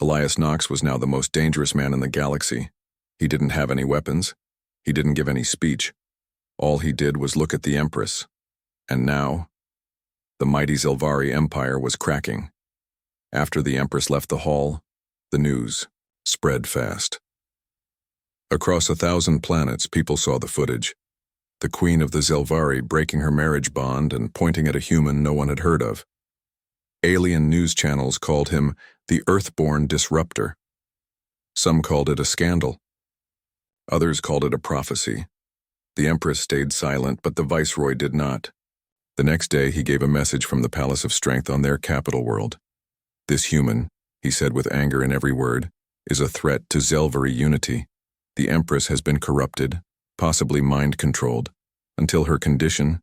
Elias Knox was now the most dangerous man in the galaxy. He didn't have any weapons. He didn't give any speech. All he did was look at the Empress. And now, the mighty Zelvari Empire was cracking. After the Empress left the hall, the news spread fast. Across 1,000 planets, people saw the footage. The Queen of the Zelvari breaking her marriage bond and pointing at a human no one had heard of. Alien news channels called him the Earthborn Disruptor. Some called it a scandal. Others called it a prophecy. The Empress stayed silent, but the Viceroy did not. The next day, he gave a message from the Palace of Strength on their capital world. This human, he said with anger in every word, is a threat to Zelvari unity. The Empress has been corrupted, possibly mind-controlled. Until her condition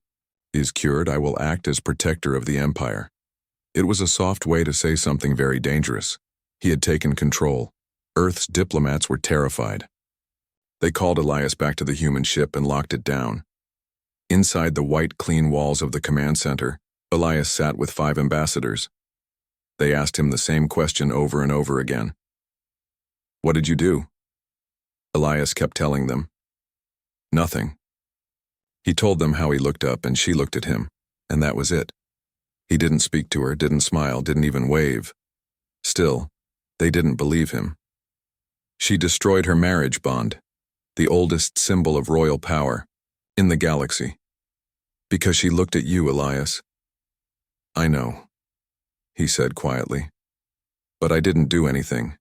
is cured, I will act as protector of the Empire. It was a soft way to say something very dangerous. He had taken control. Earth's diplomats were terrified. They called Elias back to the human ship and locked it down. Inside the white, clean walls of the command center, Elias sat with 5 ambassadors. They asked him the same question over and over again. What did you do? Elias kept telling them. Nothing. He told them how he looked up and she looked at him, and that was it. He didn't speak to her, didn't smile, didn't even wave. Still, they didn't believe him. She destroyed her marriage bond, the oldest symbol of royal power in the galaxy. Because she looked at you, Elias. I know, he said quietly. But I didn't do anything.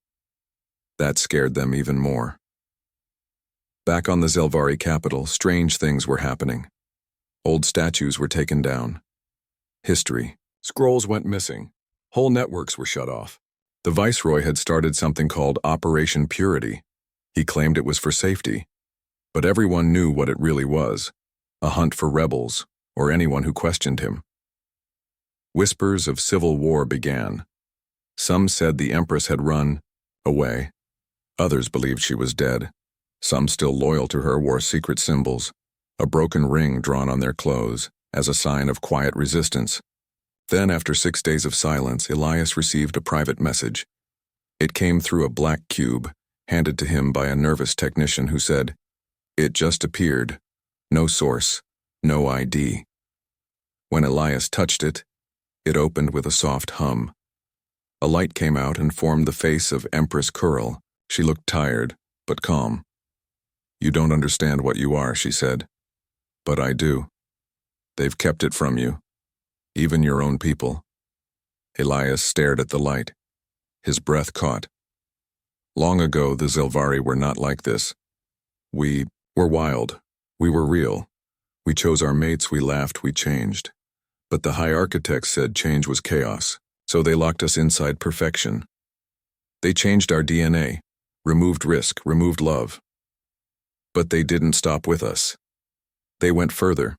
That scared them even more. Back on the Zelvari capital, strange things were happening. Old statues were taken down. History. Scrolls went missing. Whole networks were shut off. The Viceroy had started something called Operation Purity. He claimed it was for safety. But everyone knew what it really was, a hunt for rebels or anyone who questioned him. Whispers of civil war began. Some said the Empress had run away. Others believed she was dead. Some still loyal to her wore secret symbols, a broken ring drawn on their clothes as a sign of quiet resistance. Then, after 6 days of silence, Elias received a private message. It came through a black cube, handed to him by a nervous technician who said, "It just appeared. No source, no ID." When Elias touched it, it opened with a soft hum. A light came out and formed the face of Empress Curl. She looked tired, but calm. "You don't understand what you are," she said. "But I do. They've kept it from you, even your own people." Elias stared at the light. His breath caught. Long ago, the Zelvari were not like this. We were wild. We were real. We chose our mates, we laughed, we changed. But the High Architects said change was chaos, so they locked us inside perfection. They changed our DNA, removed risk, removed love. But they didn't stop with us. They went further,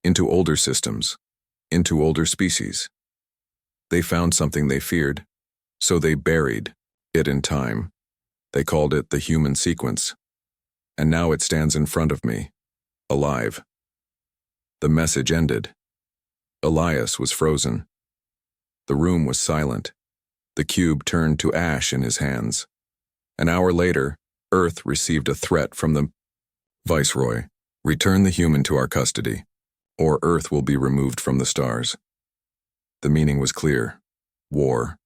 into older systems, into older species. They found something they feared, so they buried it in time. They called it the human sequence. And now it stands in front of me, alive. The message ended. Elias was frozen. The room was silent. The cube turned to ash in his hands. An hour later, Earth received a threat from the Viceroy. "Return the human to our custody, or Earth will be removed from the stars." The meaning was clear. War.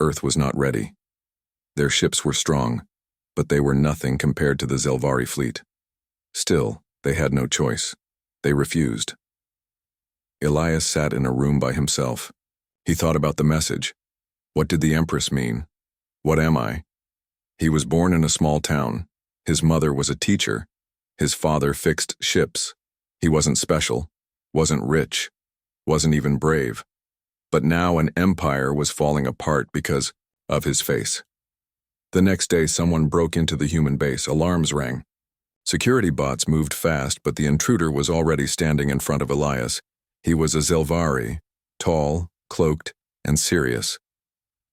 Earth was not ready. Their ships were strong, but they were nothing compared to the Zelvari fleet. Still, they had no choice. They refused. Elias sat in a room by himself. He thought about the message. What did the Empress mean? What am I? He was born in a small town. His mother was a teacher. His father fixed ships. He wasn't special, wasn't rich, wasn't even brave. But now an empire was falling apart because of his face. The next day, someone broke into the human base. Alarms rang. Security bots moved fast, but the intruder was already standing in front of Elias. He was a Zelvari, tall, cloaked, and serious.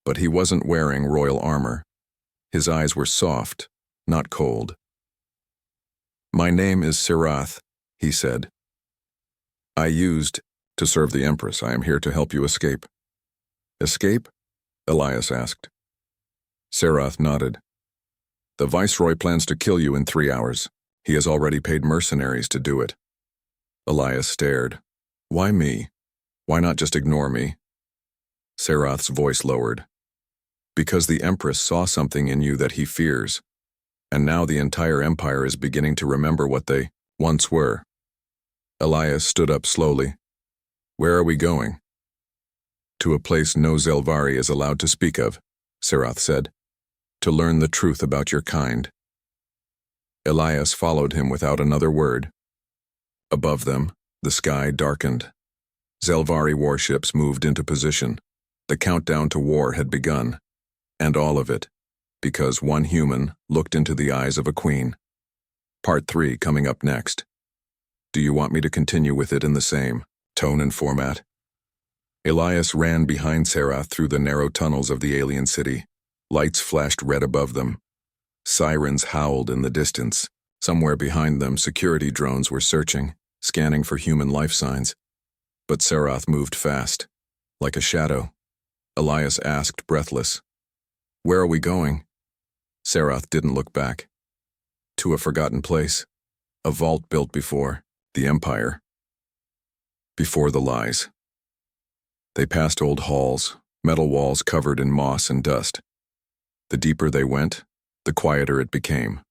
But he wasn't wearing royal armor. His eyes were soft, not cold. "My name is Sirath," he said. "I used to serve the Empress. I am here to help you escape." "Escape?" Elias asked. Serath nodded. The Viceroy plans to kill you in 3 hours. He has already paid mercenaries to do it. Elias stared. Why me? Why not just ignore me? Serath's voice lowered. Because the Empress saw something in you that he fears, and now the entire Empire is beginning to remember what they once were. Elias stood up slowly. Where are we going? To a place no Zelvari is allowed to speak of, Serath said, to learn the truth about your kind. Elias followed him without another word. Above them, the sky darkened. Zelvari warships moved into position. The countdown to war had begun, and all of it, because one human looked into the eyes of a queen. Part 3 coming up next. Do you want me to continue with it in the same tone and format? Elias ran behind Serath through the narrow tunnels of the alien city. Lights flashed red above them. Sirens howled in the distance. Somewhere behind them, security drones were searching, scanning for human life signs. But Serath moved fast, like a shadow. Elias asked, breathless, Where are we going? Serath didn't look back. To a forgotten place. A vault built before the Empire. Before the lies. They passed old halls, metal walls covered in moss and dust. The deeper they went, the quieter it became.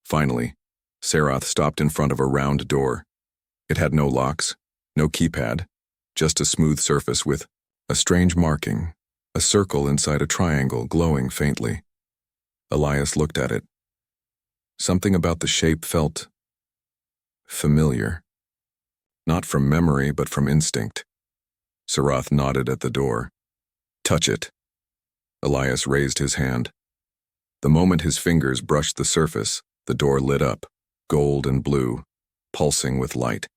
Finally, Serath stopped in front of a round door. It had no locks, no keypad, just a smooth surface with a strange marking, a circle inside a triangle glowing faintly. Elias looked at it. Something about the shape felt familiar. Not from memory, but from instinct. Serath nodded at the door. Touch it. Elias raised his hand. The moment his fingers brushed the surface, the door lit up, gold and blue, pulsing with light.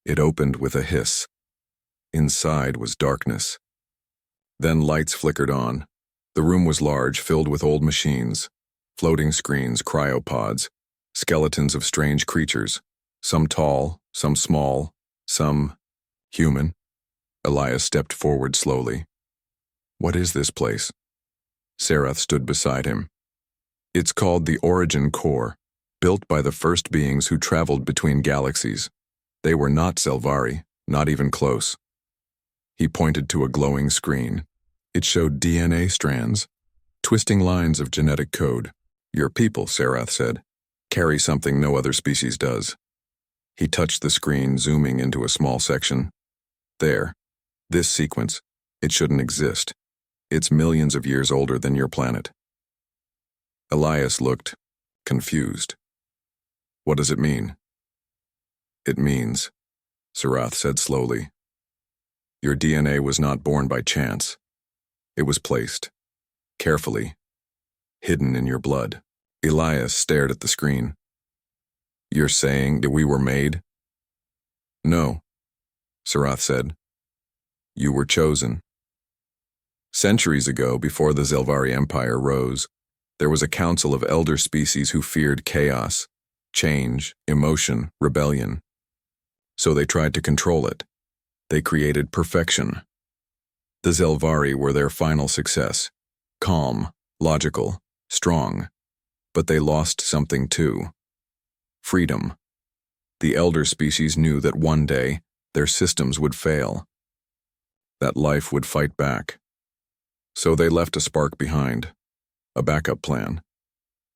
It opened with a hiss. Inside was darkness. Then lights flickered on. The room was large, filled with old machines, floating screens, cryopods, skeletons of strange creatures, some tall, some small, some human. Elias stepped forward slowly. What is this place? Serath stood beside him. It's called the Origin Core, built by the first beings who traveled between galaxies. They were not Zelvari, not even close. He pointed to a glowing screen. It showed DNA strands, twisting lines of genetic code. Your people, Serath said, carry something no other species does. He touched the screen, zooming into a small section. There. This sequence. It shouldn't exist. It's millions of years older than your planet. Elias looked confused. What does it mean? It means, Serath said slowly, your DNA was not born by chance. It was placed, carefully, hidden in your blood. Elias stared at the screen. You're saying that we were made? No, Serath said. You were chosen. Centuries ago, before the Zelvari Empire rose, there was a council of elder species who feared chaos, change, emotion, rebellion. So they tried to control it. They created perfection. The Zelvari were their final success. Calm, logical, strong. But they lost something too. Freedom. The elder species knew that one day their systems would fail. That life would fight back. So they left a spark behind, a backup plan.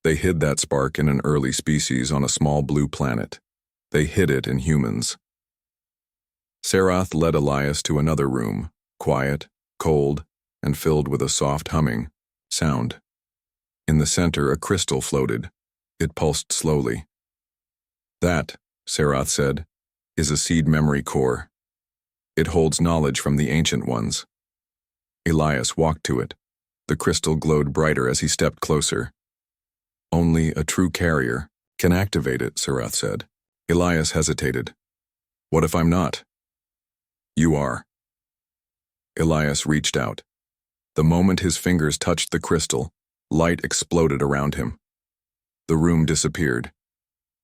They hid that spark in an early species on a small blue planet. They hid it in humans. Serath led Elias to another room, quiet, cold, and filled with a soft humming sound. In the center, a crystal floated. It pulsed slowly. That, Serath said, is a seed memory core. It holds knowledge from the ancient ones. Elias walked to it. The crystal glowed brighter as he stepped closer. Only a true carrier can activate it, Serath said. Elias hesitated. What if I'm not? You are. Elias reached out. The moment his fingers touched the crystal, light exploded around him. The room disappeared.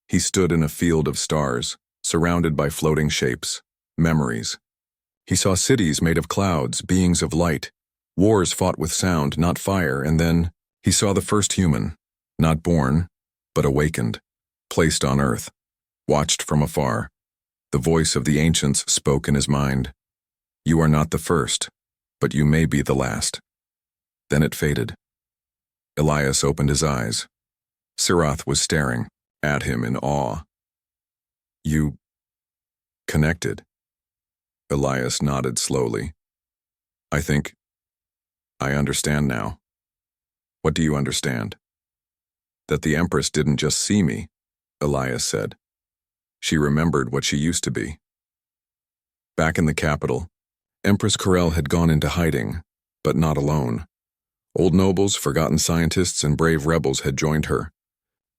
He stood in a field of stars, surrounded by floating shapes, memories. He saw cities made of clouds, beings of light, Wars fought with sound, not fire, and then he saw the first human, not born, but awakened, placed on earth, watched from afar. The voice of the ancients spoke in his mind. You are not the first, but you may be the last. Then it faded. Elias opened his eyes. Sirath was staring at him in awe. You connected. Elias nodded slowly. I think I understand now. What do you understand? That the Empress didn't just see me, Elias said. She remembered what she used to be. Back in the capital, Empress Corel had gone into hiding, but not alone. Old nobles, forgotten scientists, and brave rebels had joined her.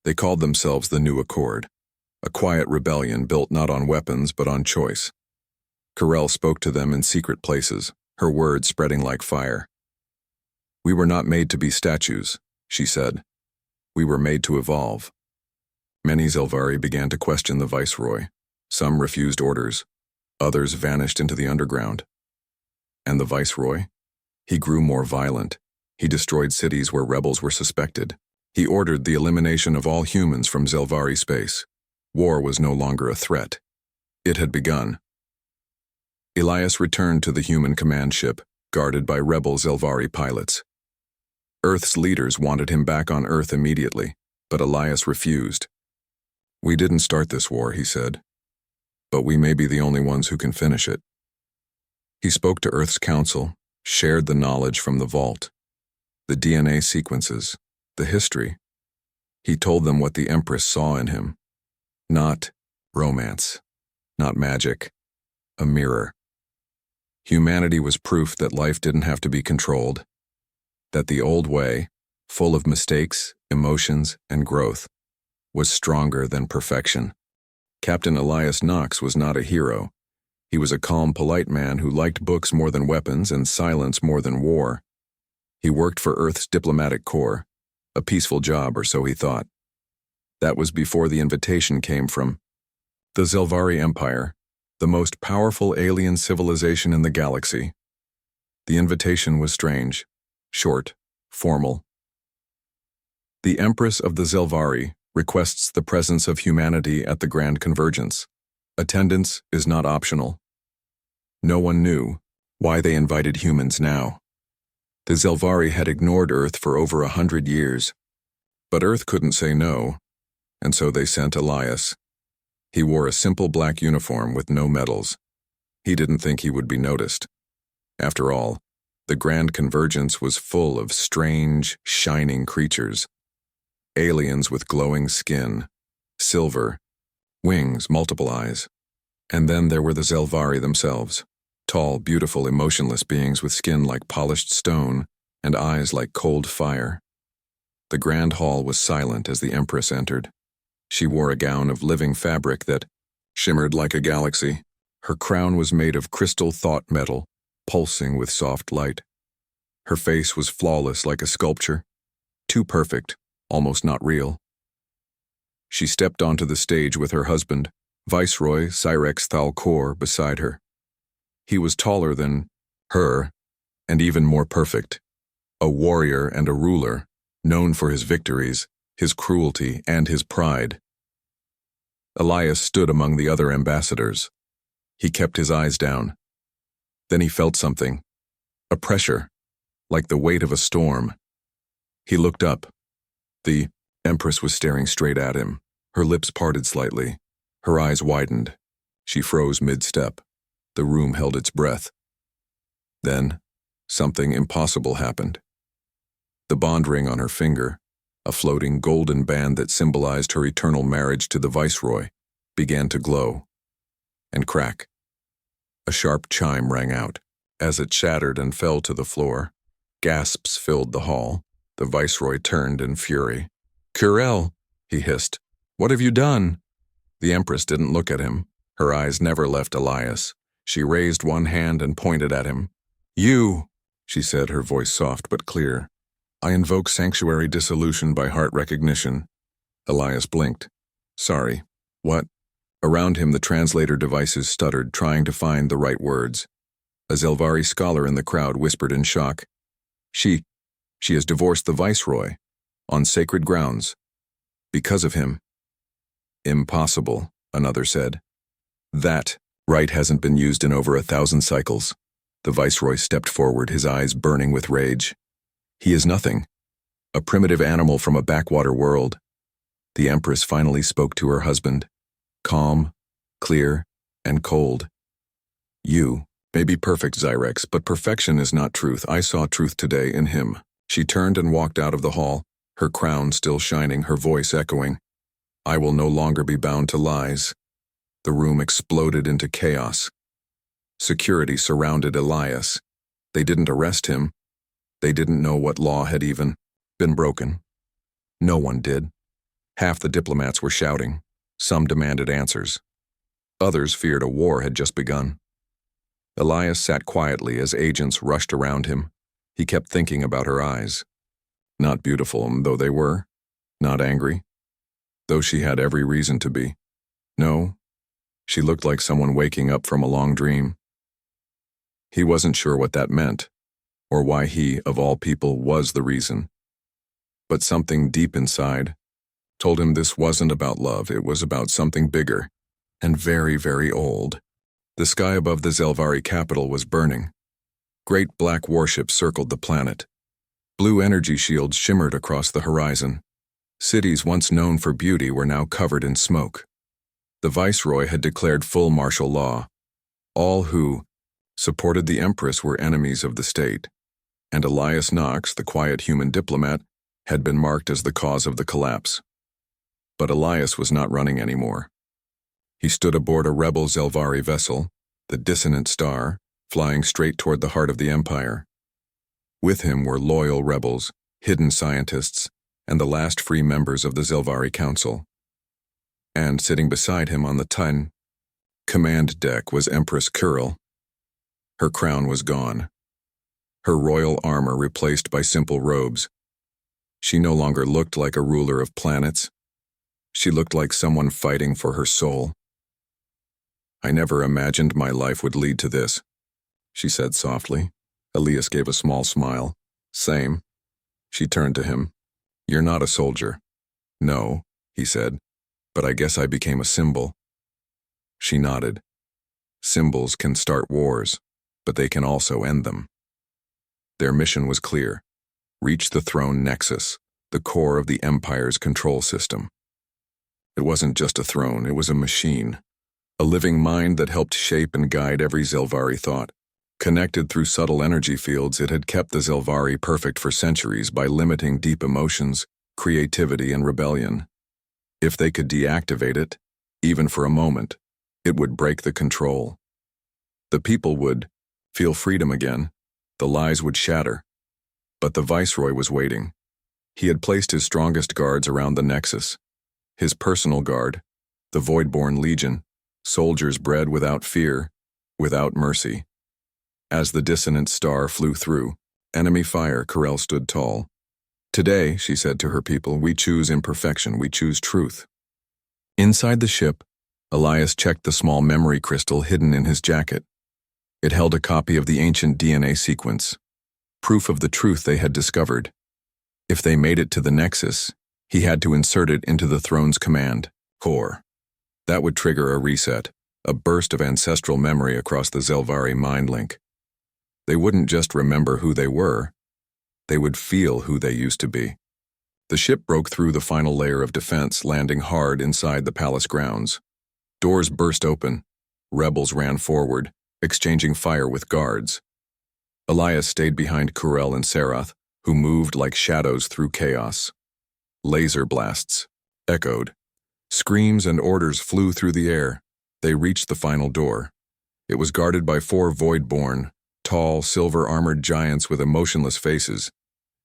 They called themselves the New Accord, a quiet rebellion built not on weapons but on choice. Corel spoke to them in secret places, her words spreading like fire. We were not made to be statues, she said. We were made to evolve. Many Zelvari began to question the viceroy. Some refused orders. Others vanished into the underground. And the viceroy? He grew more violent. He destroyed cities where rebels were suspected. He ordered the elimination of all humans from Zelvari space. War was no longer a threat. It had begun. Elias returned to the human command ship, guarded by rebel Zelvari pilots. Earth's leaders wanted him back on Earth immediately, but Elias refused. We didn't start this war, he said, but we may be the only ones who can finish it. He spoke to Earth's council, shared the knowledge from the vault, the DNA sequences, the history. He told them what the Empress saw in him. Not romance, not magic, a mirror. Humanity was proof that life didn't have to be controlled, that the old way, full of mistakes, emotions, and growth, was stronger than perfection. Captain Elias Knox was not a hero. He was a calm, polite man who liked books more than weapons and silence more than war. He worked for Earth's diplomatic corps, a peaceful job, or so he thought. That was before the invitation came from the Zelvari Empire, the most powerful alien civilization in the galaxy. The invitation was strange, short, formal. The Empress of the Zelvari requests the presence of humanity at the Grand Convergence. Attendance is not optional. No one knew why they invited humans now. The Zelvari had ignored Earth for over 100 years, but Earth couldn't say no, and so they sent Elias. He wore a simple black uniform with no medals. He didn't think he would be noticed. After all, the Grand Convergence was full of strange, shining creatures. Aliens with glowing skin, silver, wings, multiple eyes. And then there were the Zelvari themselves, tall, beautiful, emotionless beings with skin like polished stone and eyes like cold fire. The grand hall was silent as the Empress entered. She wore a gown of living fabric that shimmered like a galaxy. Her crown was made of crystal thought metal, pulsing with soft light. Her face was flawless like a sculpture, too perfect, almost not real. She stepped onto the stage with her husband, Viceroy Cyrex Thalcor, beside her. He was taller than her, and even more perfect. A warrior and a ruler, known for his victories, his cruelty, and his pride. Elias stood among the other ambassadors. He kept his eyes down. Then he felt something, a pressure, like the weight of a storm. He looked up. The Empress was staring straight at him, her lips parted slightly. Her eyes widened. She froze mid-step. The room held its breath. Then, something impossible happened. The bond ring on her finger, a floating golden band that symbolized her eternal marriage to the Viceroy, began to glow and crack. A sharp chime rang out. As it shattered and fell to the floor, gasps filled the hall. The Viceroy turned in fury. "Corel," he hissed, "what have you done?" The Empress didn't look at him. Her eyes never left Elias. She raised one hand and pointed at him. "You," she said, her voice soft but clear. "I invoke sanctuary dissolution by heart recognition." Elias blinked. "Sorry. What?" Around him the translator devices stuttered, trying to find the right words. A Zelvari scholar in the crowd whispered in shock, She has divorced the viceroy, on sacred grounds, because of him. Impossible, another said. That right hasn't been used in over 1,000 cycles. The viceroy stepped forward, his eyes burning with rage. He is nothing. A primitive animal from a backwater world. The Empress finally spoke to her husband. Calm, clear, and cold. You may be perfect, Zyrex, but perfection is not truth. I saw truth today in him. She turned and walked out of the hall, her crown still shining, her voice echoing. I will no longer be bound to lies. The room exploded into chaos. Security surrounded Elias. They didn't arrest him. They didn't know what law had even been broken. No one did. Half the diplomats were shouting. Some demanded answers. Others feared a war had just begun. Elias sat quietly as agents rushed around him. He kept thinking about her eyes. Not beautiful, though they were. Not angry, though she had every reason to be. No, she looked like someone waking up from a long dream. He wasn't sure what that meant, or why he, of all people, was the reason. But something deep inside told him this wasn't about love, it was about something bigger, and very, very old. The sky above the Zelvari capital was burning. Great black warships circled the planet. Blue energy shields shimmered across the horizon. Cities once known for beauty were now covered in smoke. The viceroy had declared full martial law. All who supported the Empress were enemies of the state, and Elias Knox, the quiet human diplomat, had been marked as the cause of the collapse. But Elias was not running anymore. He stood aboard a rebel Zelvari vessel, the Dissonant Star, flying straight toward the heart of the Empire. With him were loyal rebels, hidden scientists, and the last free members of the Zelvari Council. And sitting beside him on the command deck was Empress Kuril. Her crown was gone, her royal armor replaced by simple robes. She no longer looked like a ruler of planets. She looked like someone fighting for her soul. I never imagined my life would lead to this, she said softly. Elias gave a small smile. Same. She turned to him. You're not a soldier. No, he said, but I guess I became a symbol. She nodded. Symbols can start wars, but they can also end them. Their mission was clear. Reach the throne nexus, the core of the Empire's control system. It wasn't just a throne, it was a machine. A living mind that helped shape and guide every Zelvari thought. Connected through subtle energy fields, it had kept the Zelvari perfect for centuries by limiting deep emotions, creativity, and rebellion. If they could deactivate it, even for a moment, it would break the control. The people would feel freedom again. The lies would shatter. But the viceroy was waiting. He had placed his strongest guards around the nexus. His personal guard, the Voidborn Legion, soldiers bred without fear, without mercy. As the Dissonant Star flew through enemy fire, Kuril stood tall. Today, she said to her people, we choose imperfection, we choose truth. Inside the ship, Elias checked the small memory crystal hidden in his jacket. It held a copy of the ancient DNA sequence, proof of the truth they had discovered. If they made it to the Nexus, he had to insert it into the throne's command core. That would trigger a reset, a burst of ancestral memory across the Zelvari mind link. They wouldn't just remember who they were, they would feel who they used to be. The ship broke through the final layer of defense, landing hard inside the palace grounds. Doors burst open. Rebels ran forward, exchanging fire with guards. Elias stayed behind Kuril and Sarath, who moved like shadows through chaos. Laser blasts echoed. Screams and orders flew through the air. They reached the final door. It was guarded by 4 Voidborn, tall, silver-armored giants with emotionless faces.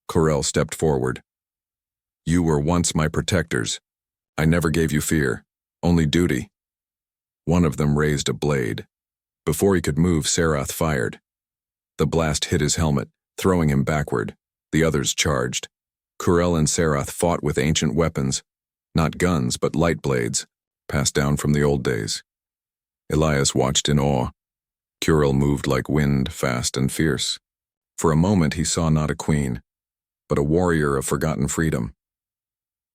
Kuril stepped forward. You were once my protectors. I never gave you fear, only duty. One of them raised a blade. Before he could move, Sarath fired. The blast hit his helmet, throwing him backward. The others charged. Kuril and Sarath fought with ancient weapons, not guns but light blades, passed down from the old days. Elias watched in awe. Kuril moved like wind, fast and fierce. For a moment he saw not a queen, but a warrior of forgotten freedom.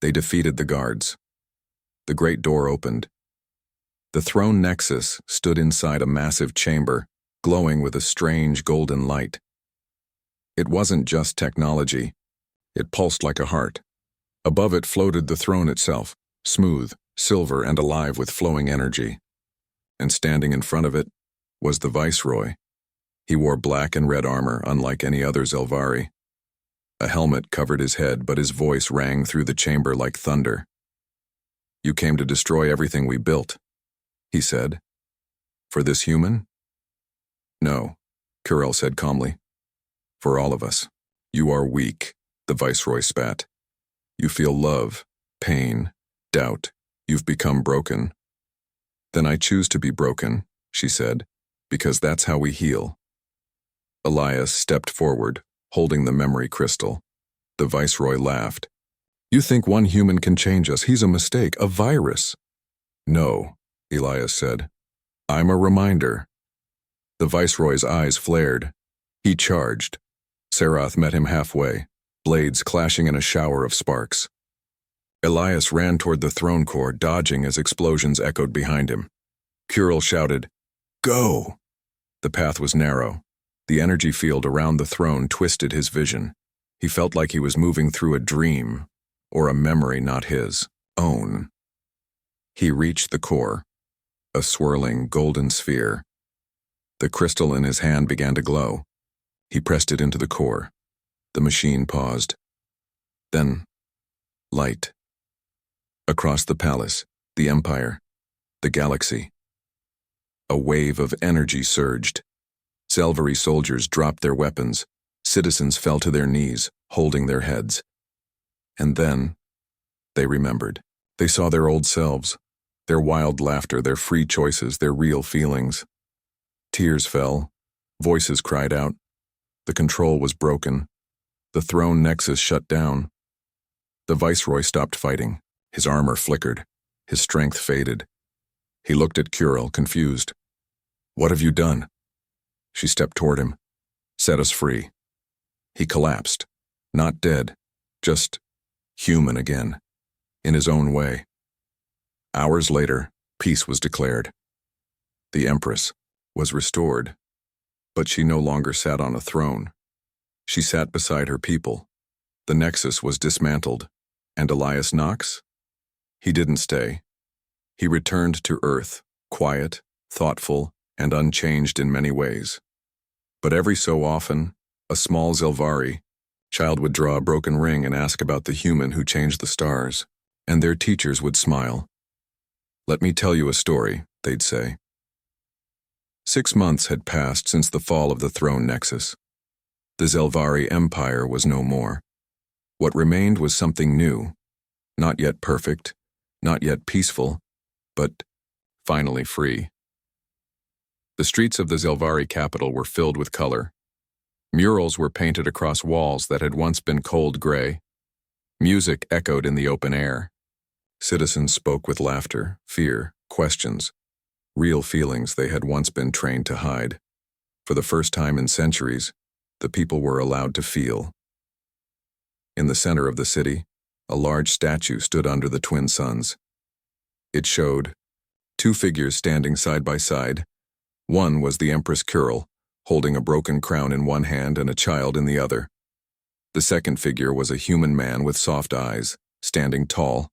They defeated the guards. The great door opened. The throne nexus stood inside a massive chamber, glowing with a strange golden light. It wasn't just technology. It pulsed like a heart. Above it floated the throne itself, smooth, silver, and alive with flowing energy. And standing in front of it was the viceroy. He wore black and red armor, unlike any other Zelvari. A helmet covered his head, but his voice rang through the chamber like thunder. "You came to destroy everything we built," he said. "For this human?" "No," Kurel said calmly. "For all of us. You are weak," the viceroy spat. "You feel love, pain, doubt. You've become broken." "Then I choose to be broken," she said, "because that's how we heal." Elias stepped forward, holding the memory crystal. The viceroy laughed. "You think one human can change us? He's a mistake, a virus." "No," Elias said. "I'm a reminder." The viceroy's eyes flared. He charged. Serath met him halfway, blades clashing in a shower of sparks. Elias ran toward the throne core, dodging as explosions echoed behind him. Kurel shouted, "Go!" The path was narrow. The energy field around the throne twisted his vision. He felt like he was moving through a dream, or a memory not his own. He reached the core, a swirling golden sphere. The crystal in his hand began to glow. He pressed it into the core. The machine paused. Then, light. Across the palace, the empire, the galaxy. A wave of energy surged. Zelvari soldiers dropped their weapons. Citizens fell to their knees, holding their heads. And then, they remembered. They saw their old selves, their wild laughter, their free choices, their real feelings. Tears fell. Voices cried out. The control was broken. The throne nexus shut down. The viceroy stopped fighting. His armor flickered. His strength faded. He looked at Kurel, confused. "What have you done?" She stepped toward him. "Set us free." He collapsed. Not dead, just human again, in his own way. Hours later, peace was declared. The Empress was restored, but she no longer sat on a throne. She sat beside her people. The Nexus was dismantled, and Elias Nox? He didn't stay. He returned to Earth, quiet, thoughtful, and unchanged in many ways. But every so often, a small Zelvari child would draw a broken ring and ask about the human who changed the stars, and their teachers would smile. "Let me tell you a story," they'd say. 6 months had passed since the fall of the throne nexus. The Zelvari Empire was no more. What remained was something new, not yet perfect, not yet peaceful, but finally free. The streets of the Zelvari capital were filled with color. Murals were painted across walls that had once been cold gray. Music echoed in the open air. Citizens spoke with laughter, fear, questions, real feelings they had once been trained to hide. For the first time in centuries, the people were allowed to feel. In the center of the city, a large statue stood under the twin suns. It showed 2 figures standing side by side. One was the Empress Kurel, holding a broken crown in one hand and a child in the other. The second figure was a human man with soft eyes, standing tall,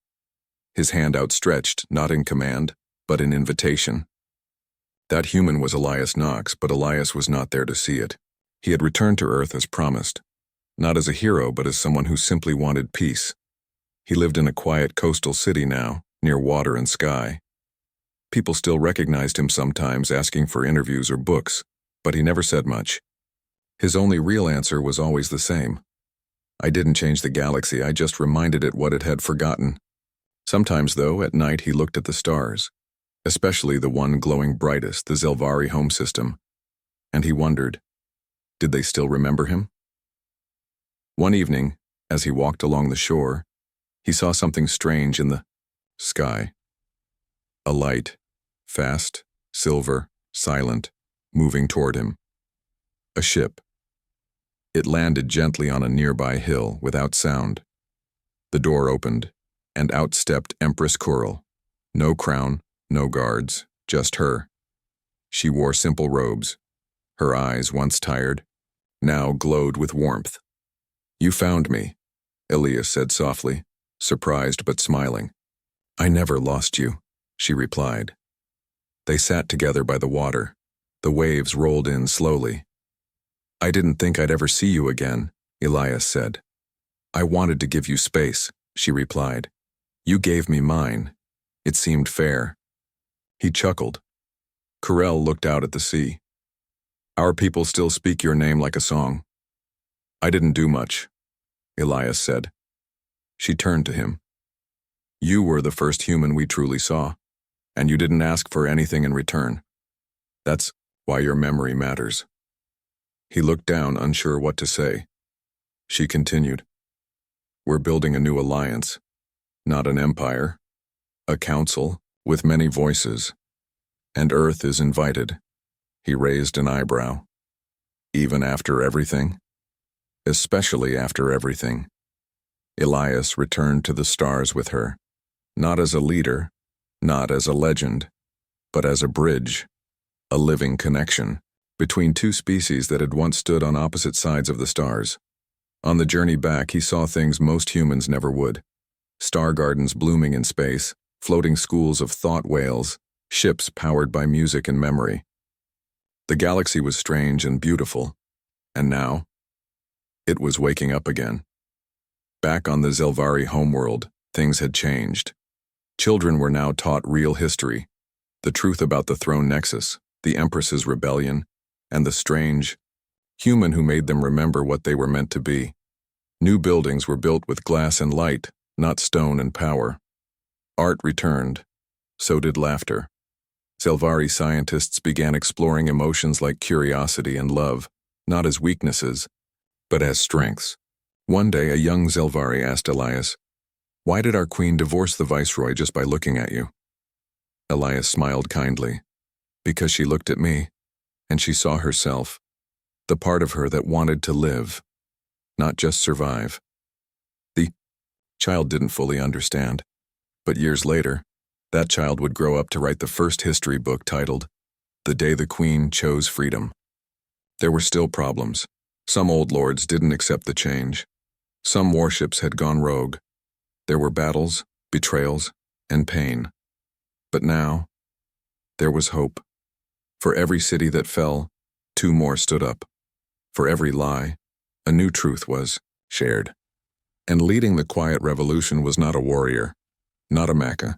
his hand outstretched, not in command, but in invitation. That human was Elias Nox, but Elias was not there to see it. He had returned to Earth as promised, not as a hero, but as someone who simply wanted peace. He lived in a quiet coastal city now, near water and sky. People still recognized him sometimes, asking for interviews or books, but he never said much. His only real answer was always the same. "I didn't change the galaxy, I just reminded it what it had forgotten." Sometimes, though, at night he looked at the stars, especially the one glowing brightest, the Zelvari home system, and he wondered, did they still remember him? One evening, as he walked along the shore, he saw something strange in the sky. A light, fast, silver, silent, moving toward him. A ship. It landed gently on a nearby hill without sound. The door opened, and out stepped Empress Coral. No crown, no guards, just her. She wore simple robes. Her eyes, once tired, now glowed with warmth. "You found me," Elias said softly, surprised but smiling. "I never lost you," she replied. They sat together by the water. The waves rolled in slowly. "I didn't think I'd ever see you again," Elias said. "I wanted to give you space," she replied. "You gave me mine. It seemed fair." He chuckled. Corel looked out at the sea. "Our people still speak your name like a song." "I didn't do much," Elias said. She turned to him. "You were the first human we truly saw, and you didn't ask for anything in return. That's why your memory matters." He looked down, unsure what to say. She continued. "We're building a new alliance, not an empire, a council with many voices, and Earth is invited." He raised an eyebrow. "Even after everything?" "Especially after everything." Elias returned to the stars with her, not as a leader, not as a legend, but as a bridge, a living connection between two species that had once stood on opposite sides of the stars. On the journey back, he saw things most humans never would. Star gardens blooming in space, floating schools of thought whales, ships powered by music and memory. The galaxy was strange and beautiful, and now, it was waking up again. Back on the Zelvari homeworld, things had changed. Children were now taught real history, the truth about the throne nexus, the Empress's rebellion, and the strange human who made them remember what they were meant to be. New buildings were built with glass and light, not stone and power. Art returned. So did laughter. Zelvari scientists began exploring emotions like curiosity and love, not as weaknesses, but as strengths. One day, a young Zelvari asked Elias, "Why did our queen divorce the viceroy just by looking at you?" Elias smiled kindly. "Because she looked at me, and she saw herself, the part of her that wanted to live, not just survive." The child didn't fully understand, but years later, that child would grow up to write the first history book titled, "The Day the Queen Chose Freedom." There were still problems. Some old lords didn't accept the change. Some warships had gone rogue. There were battles, betrayals, and pain. But now, there was hope. For every city that fell, 2 more stood up. For every lie, a new truth was shared. And leading the quiet revolution was not a warrior, not a Maca.